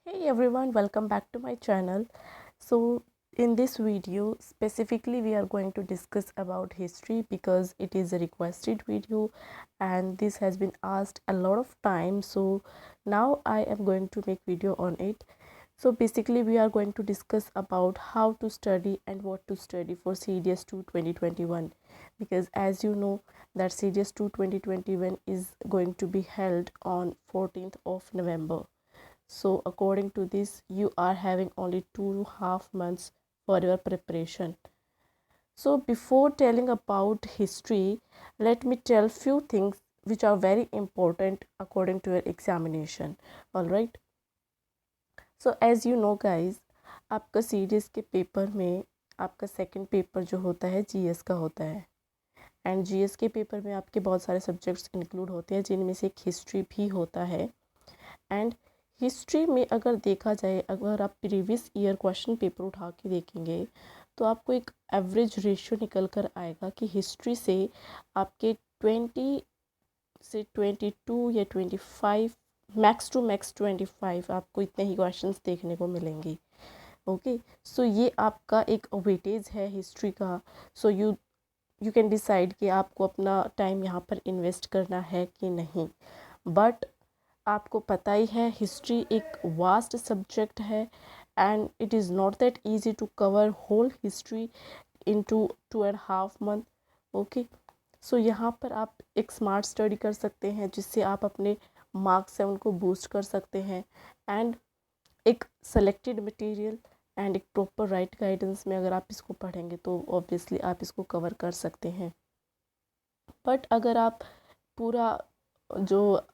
Hey everyone, welcome back to my channel. So in this video specifically we are going to discuss about history because it is a requested video and this has been asked a lot of times. So now I am going to make video on it. So basically we are going to discuss about how to study and what to study for CDS 2 2021, because as you know that CDS 2 2021 is going to be held on 14th of November. So according to this, you are having only 2.5 months for your preparation. So before telling about history, let me tell few things which are very important according to your examination. All right. So as you know guys, आपका CDS के paper में आपका second paper जो होता है GS का होता है, एंड जीएस के पेपर में आपके बहुत सारे सब्जेक्ट्स इंक्लूड होते हैं जिनमें से एक हिस्ट्री भी होता है। एंड हिस्ट्री में अगर देखा जाए, अगर आप प्रीवियस ईयर क्वेश्चन पेपर उठा के देखेंगे तो आपको एक एवरेज रेशियो निकल कर आएगा कि हिस्ट्री से आपके 20 से 22 या 25, मैक्स टू मैक्स 25 आपको इतने ही क्वेश्चंस देखने को मिलेंगे। ओके, सो ये आपका एक वेटेज है हिस्ट्री का। सो यू कैन डिसाइड कि आपको अपना टाइम यहाँ पर इन्वेस्ट करना है कि नहीं। बट आपको पता ही है हिस्ट्री एक वास्ट सब्जेक्ट है and it is not that easy to cover whole history into 2.5 month. Okay, so यहाँ पर आप एक स्मार्ट स्टडी कर सकते हैं जिससे आप अपने मार्क्स हैं उनको बूस्ट कर सकते हैं, एंड एक सेलेक्टेड मटेरियल एंड एक प्रॉपर राइट गाइडेंस में अगर आप इसको पढ़ेंगे तो ऑब्वियसली आप इसको कवर कर सकते हैं। बट अगर आप पूरा जो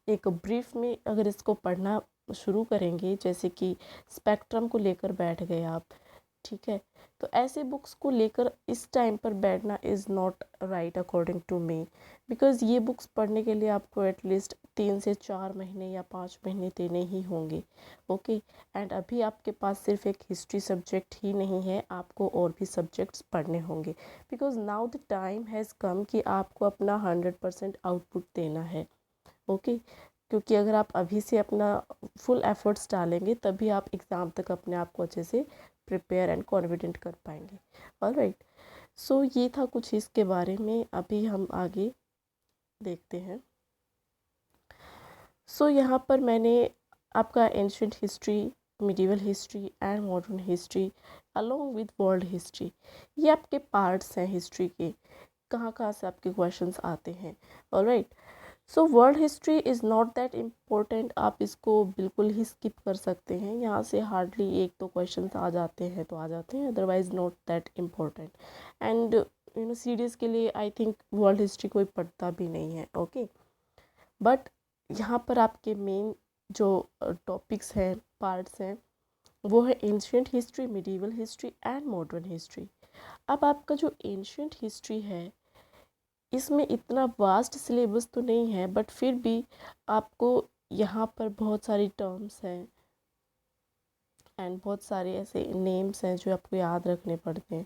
एक ब्रीफ में अगर इसको पढ़ना शुरू करेंगे, जैसे कि स्पेक्ट्रम को लेकर बैठ गए आप, ठीक है, तो ऐसे बुक्स को लेकर इस टाइम पर बैठना is not right according to me, because ये बुक्स पढ़ने के लिए आपको एटलीस्ट 3 से 4 महीने या 5 महीने देने ही होंगे। ओके, एंड अभी आपके पास सिर्फ एक हिस्ट्री सब्जेक्ट ही नहीं है, आपको और भी सब्जेक्ट्स पढ़ने होंगे, because now the time has come कि आपको अपना 100% आउटपुट देना है। ओके, क्योंकि अगर आप अभी से अपना फुल एफर्ट्स डालेंगे तभी आप एग्ज़ाम तक अपने आप को अच्छे से प्रिपेयर एंड कॉन्फिडेंट कर पाएंगे। ऑलराइट, सो ये था कुछ इसके बारे में। अभी हम आगे देखते हैं। सो यहाँ पर मैंने आपका ancient history, medieval history and modern history along with world history, ये आपके पार्ट्स हैं हिस्ट्री के, कहाँ कहाँ से आपके क्वेश्चंस आते हैं। Alright, so world history is not that important, आप इसको बिल्कुल ही स्किप कर सकते हैं। यहाँ से हार्डली 1-2 क्वेश्चंस आ जाते हैं तो आ जाते हैं, otherwise not that important. And you know series के लिए आई थिंक वर्ल्ड हिस्ट्री कोई पढ़ता भी नहीं है। ओके, बट यहाँ पर आपके मेन जो टॉपिक्स हैं, पार्ट्स हैं, वो है ancient history, medieval history and modern history. अब आपका जो एंशिएंट हिस्ट्री है इसमें इतना वास्ट सिलेबस तो नहीं है, बट फिर भी आपको यहाँ पर बहुत सारी टर्म्स हैं एंड बहुत सारे ऐसे नेम्स हैं जो आपको याद रखने पड़ते हैं।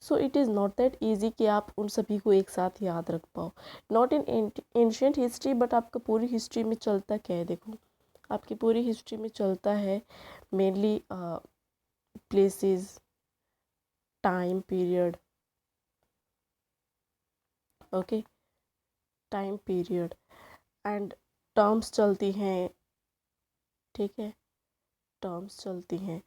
So it is not that easy कि आप उन सभी को एक साथ याद रख पाओ। Not in ancient history, but आपका पूरी हिस्ट्री में चलता क्या है, देखो आपकी पूरी हिस्ट्री में चलता है mainly places, time period. Okay, time period and terms चलती हैं, ठीक है, टर्म्स चलती हैं।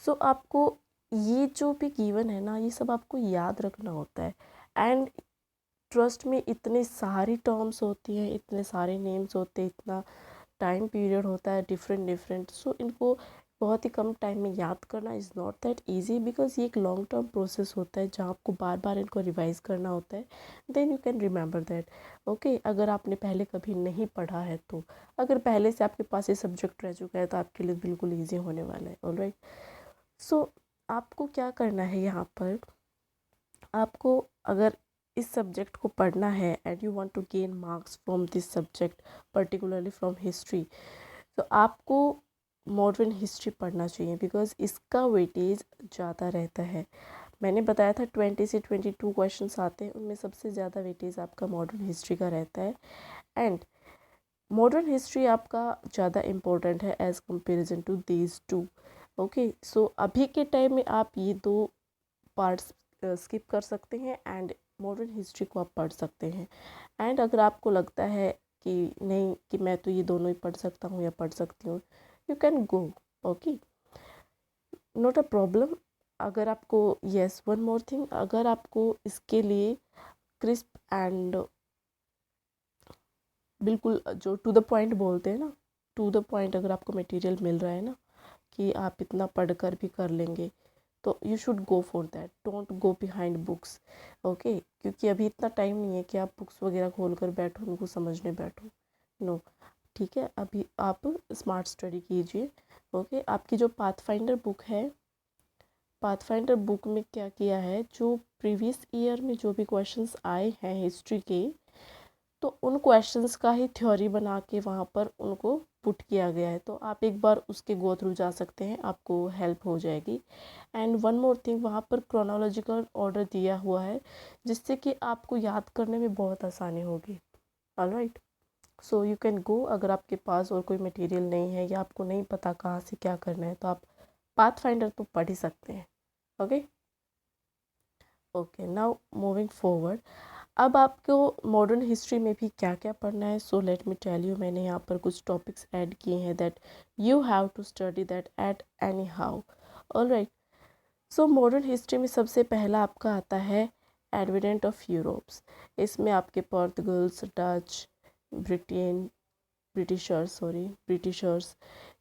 सो आपको ये जो भी गिवन है ना, ये सब आपको याद रखना होता है। एंड ट्रस्ट में इतने सारी टर्म्स होती हैं, इतने सारे नेम्स होते हैं, इतना टाइम पीरियड होता है डिफरेंट डिफरेंट, सो इनको बहुत ही कम टाइम में याद करना is not that easy, because ये एक लॉन्ग टर्म प्रोसेस होता है जहाँ आपको बार बार इनको रिवाइज करना होता है, then you can remember that. Okay, अगर आपने पहले कभी नहीं पढ़ा है तो, अगर पहले से आपके पास ये सब्जेक्ट रह चुका है तो आपके लिए बिल्कुल ईजी होने वाला है। ऑलराइट, सो आपको क्या करना है यहाँ पर, आपको अगर इस सब्जेक्ट को पढ़ना है and you want to gain marks from this subject, particularly from history, तो आपको मॉडर्न हिस्ट्री पढ़ना चाहिए, बिकॉज इसका वेटेज ज़्यादा रहता है। मैंने बताया था 20 से 22 क्वेश्चंस आते हैं, उनमें सबसे ज़्यादा वेटेज आपका मॉडर्न हिस्ट्री का रहता है। एंड मॉडर्न हिस्ट्री आपका ज़्यादा इम्पोर्टेंट है as comparison to these two. Okay, so अभी के टाइम में आप ये दो पार्ट्स स्किप कर सकते हैं एंड मॉडर्न हिस्ट्री को आप पढ़ सकते हैं। एंड अगर आपको लगता है कि नहीं कि मैं तो ये दोनों ही पढ़ सकता हूँ या पढ़ सकती हूँ, you can go, okay, not a problem. अगर आपको यस वन मोर थिंग, अगर आपको इसके लिए क्रिस्प एंड बिल्कुल जो टू द पॉइंट बोलते हैं ना, टू द पॉइंट अगर आपको मटेरियल मिल रहा है ना कि आप इतना पढ़ कर भी कर लेंगे, तो you should go for that, don't go behind books. Okay, क्योंकि अभी इतना टाइम नहीं है कि आप बुक्स वगैरह खोल कर बैठो, उनको समझने बैठो, नो। ठीक है, अभी आप स्मार्ट स्टडी कीजिए। ओके, आपकी जो पाथफाइंडर बुक है, पाथफाइंडर बुक में क्या किया है, जो प्रीवियस ईयर में जो भी क्वेश्चंस आए हैं हिस्ट्री के, तो उन क्वेश्चंस का ही थ्योरी बना के वहाँ पर उनको पुट किया गया है। तो आप एक बार उसके गो थ्रू जा सकते हैं, आपको हेल्प हो जाएगी। एंड वन मोर थिंग, वहाँ पर क्रोनोलॉजिकल ऑर्डर दिया हुआ है जिससे कि आपको याद करने में बहुत आसानी होगी। Alright, so you can go. अगर आपके पास और कोई मटेरियल नहीं है या आपको नहीं पता कहाँ से क्या करना है, तो आप पाथफाइंडर तो पढ़ ही सकते हैं। Okay okay, now moving forward, अब आपको मॉडर्न हिस्ट्री में भी क्या क्या पढ़ना है, so let me tell you. मैंने यहाँ पर कुछ टॉपिक्स ऐड किए हैं that you have to study that at any how. Alright, so modern history में सबसे पहला आपका आता है एडवेंट ऑफ यूरोप्स। इसमें आपके पोर्तुगल्स, डच, ब्रिटिशर्स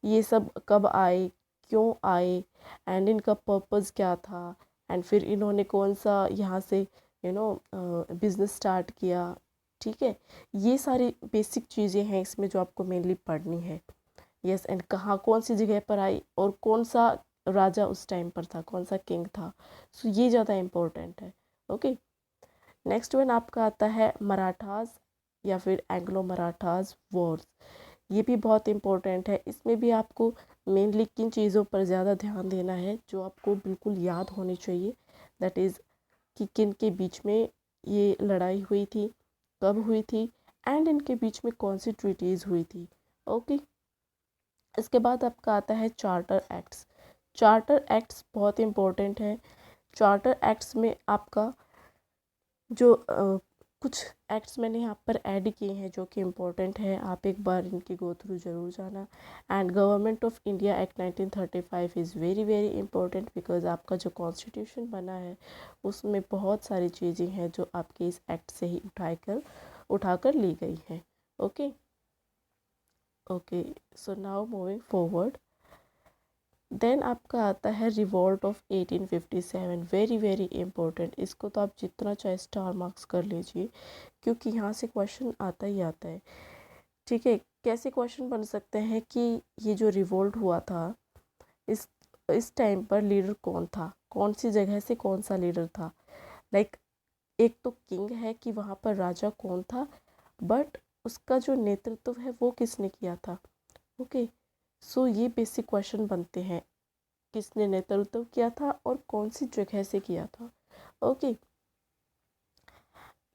ये सब कब आए, क्यों आए, एंड इनका पर्पस क्या था, एंड फिर इन्होंने कौन सा यहाँ से बिजनेस स्टार्ट किया। ठीक है, ये सारी बेसिक चीज़ें हैं इसमें जो आपको मेनली पढ़नी है। यस, एंड कहाँ कौन सी जगह पर आई और कौन सा राजा उस टाइम पर था, कौन सा किंग था, सो ये ज़्यादा इम्पोर्टेंट है। ओके, नेक्स्ट वन आपका आता है मराठास या फिर एंग्लो मराठास वॉर्स। ये भी बहुत इम्पोर्टेंट है। इसमें भी आपको मेनली किन चीज़ों पर ज़्यादा ध्यान देना है जो आपको बिल्कुल याद होनी चाहिए, दैट इज़ कि किन के बीच में ये लड़ाई हुई थी, कब हुई थी, एंड इनके बीच में कौन सी ट्रीटीज़ हुई थी। ओके, इसके बाद आपका आता है चार्टर एक्ट्स। चार्टर एक्ट्स बहुत इम्पोर्टेंट है। चार्टर एक्ट्स में आपका जो कुछ एक्ट्स मैंने यहाँ पर ऐड किए हैं जो कि इम्पोर्टेंट है, आप एक बार इनकी गो थ्रू ज़रूर जाना। And government of India act 1935 is very very important because आपका जो कॉन्स्टिट्यूशन बना है उसमें बहुत सारी चीज़ें हैं जो आपके इस एक्ट से ही उठाकर ली गई हैं। Okay okay, so now moving forward, then आपका आता है revolt of 1857। Very very important, इसको तो आप जितना चाहे स्टार मार्क्स कर लीजिए क्योंकि यहाँ से क्वेश्चन आता ही आता है। ठीक है, कैसे क्वेश्चन बन सकते हैं कि ये जो रिवोल्ट हुआ था इस टाइम पर लीडर कौन था, कौन सी जगह से कौन सा लीडर था। लाइक एक तो किंग है कि वहाँ पर राजा कौन था, बट उसका जो नेतृत्व है वो किसने किया था। ओके, सो ये बेसिक क्वेश्चन बनते हैं, किसने नेतृत्व किया था और कौन सी जगह से किया था। ओके,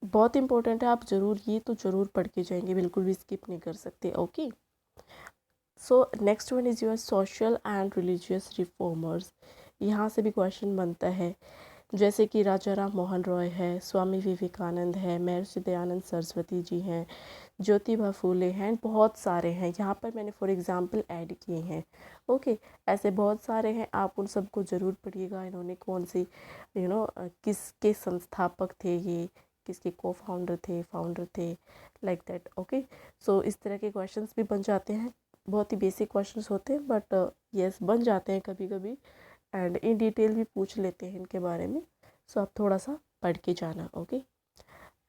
बहुत इंपॉर्टेंट है, आप ज़रूर ये तो ज़रूर पढ़ के जाएंगे, बिल्कुल भी स्किप नहीं कर सकते। Okay, so next one is your social and religious reformers. यहाँ से भी क्वेश्चन बनता है, जैसे कि राजा राम मोहन रॉय है, स्वामी विवेकानंद है, महर्षि दयानंद सरस्वती जी हैं, ज्योतिबा फूले हैं, बहुत सारे हैं। यहाँ पर मैंने फॉर एग्जांपल ऐड किए हैं। ओके, ऐसे बहुत सारे हैं, आप उन सबको ज़रूर पढ़िएगा। इन्होंने कौन सी किसके संस्थापक थे, ये किसके को फाउंडर थे, लाइक दैट। ओके, सो इस तरह के क्वेश्चंस भी बन जाते हैं, बहुत ही बेसिक क्वेश्चंस होते हैं बट यस बन जाते हैं कभी कभी, एंड इन डिटेल भी पूछ लेते हैं इनके बारे में। सो आप थोड़ा सा पढ़ के जाना। Okay,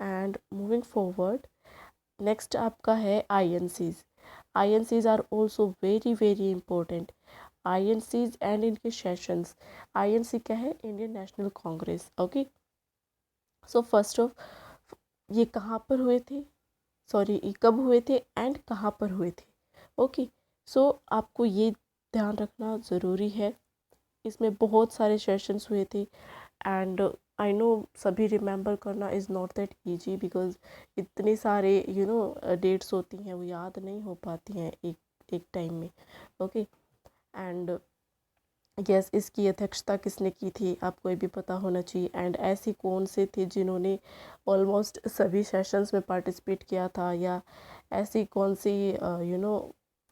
and moving forward, next आपका है INCs। INCs are also very very important. INCs and इनके सेशंस। INC क्या है, Indian National Congress. Okay, so first of ये कहाँ पर हुए थे, सॉरी ये कब हुए थे एंड कहाँ पर हुए थे। ओके, सो आपको ये ध्यान रखना ज़रूरी है। इसमें बहुत सारे सेशंस हुए थे एंड आई नो सभी रिमेंबर करना is not that easy, because इतने सारे डेट्स होती हैं, वो याद नहीं हो पाती हैं एक टाइम में। ओके, एंड यस, इसकी अध्यक्षता किसने की थी आपको ये भी पता होना चाहिए। एंड ऐसे कौन से थे जिन्होंने ऑलमोस्ट सभी सेशंस में पार्टिसिपेट किया था, या ऐसी कौन सी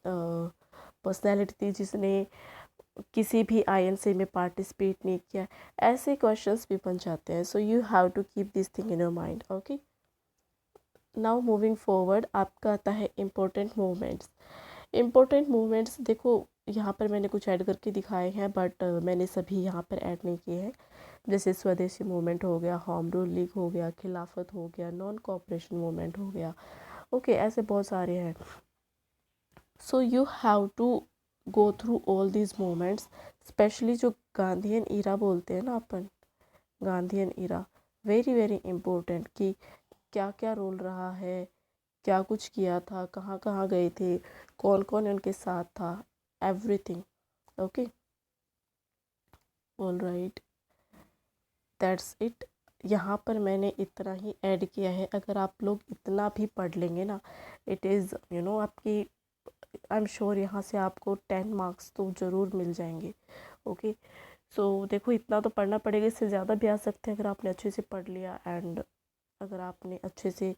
पर्सनैलिटी थी जिसने किसी भी आईएनसी में पार्टिसिपेट नहीं किया। ऐसे क्वेश्चंस भी बन जाते हैं, so you have to keep this thing in your mind. Okay, now moving forward, आपका आता है इम्पोर्टेंट मूवमेंट्स। इम्पोर्टेंट मूवमेंट्स देखो, यहाँ पर मैंने कुछ ऐड करके दिखाए हैं, बट मैंने सभी यहाँ पर ऐड नहीं किए हैं। जैसे स्वदेशी मूवमेंट हो गया, होम रूल लीग हो गया, खिलाफत हो गया, नॉन कोऑपरेशन मूवमेंट हो गया। ओके, ऐसे बहुत सारे हैं। So you have to go through all these movements, specially जो गांधीयन ईरा बोलते हैं ना अपन, Gandhian era very very important, कि क्या क्या रोल रहा है, क्या कुछ किया था, कहाँ कहाँ गए थे, कौन कौन उनके साथ था, everything. Okay, all right, that's it. यहाँ पर मैंने इतना ही ऐड किया है। अगर आप लोग इतना भी पढ़ लेंगे ना, इट इज़ आपकी, आई एम श्योर यहाँ से आपको 10 मार्क्स तो ज़रूर मिल जाएंगे। ओके, सो देखो इतना तो पढ़ना पड़ेगा, इससे ज़्यादा भी आ सकते हैं अगर आपने अच्छे से पढ़ लिया, एंड अगर आपने अच्छे से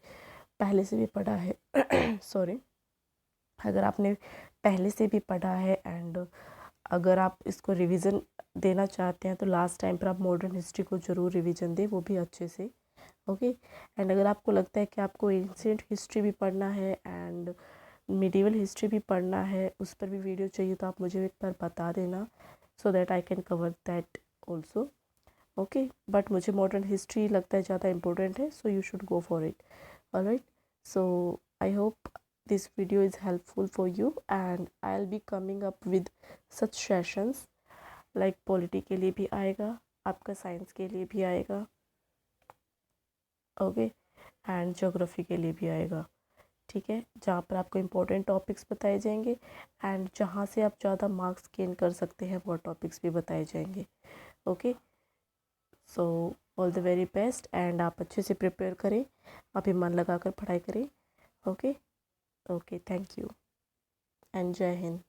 पहले से भी पढ़ा है सॉरी, अगर आपने पहले से भी पढ़ा है, एंड अगर आप इसको रिवीजन देना चाहते हैं तो लास्ट टाइम पर आप मॉडर्न हिस्ट्री को ज़रूर रिवीजन दें, वो भी अच्छे से। ओके, एंड अगर आपको लगता है कि आपको एंशिएंट हिस्ट्री भी पढ़ना है एंड मिडिवल हिस्ट्री भी पढ़ना है, उस पर भी वीडियो चाहिए, तो आप मुझे एक बार बता देना, so that I can cover that also. Okay, but मुझे मॉडर्न हिस्ट्री लगता है ज़्यादा इम्पोर्टेंट है, so you should go for it. Alright, so I hope this video is helpful for you, and I'll be coming up with such sessions, like polity के लिए भी आएगा, आपका साइंस के लिए भी आएगा, ओके, एंड ज्योग्राफी के लिए भी आएगा। ठीक है, जहाँ पर आपको इम्पोर्टेंट टॉपिक्स बताए जाएंगे, एंड जहाँ से आप ज़्यादा मार्क्स गेन कर सकते हैं वो टॉपिक्स भी बताए जाएंगे। Okay, so all the very best, and आप अच्छे से प्रिपेयर करें, अभी मन लगा कर पढ़ाई करें। Okay, okay, thank you and जय हिंद।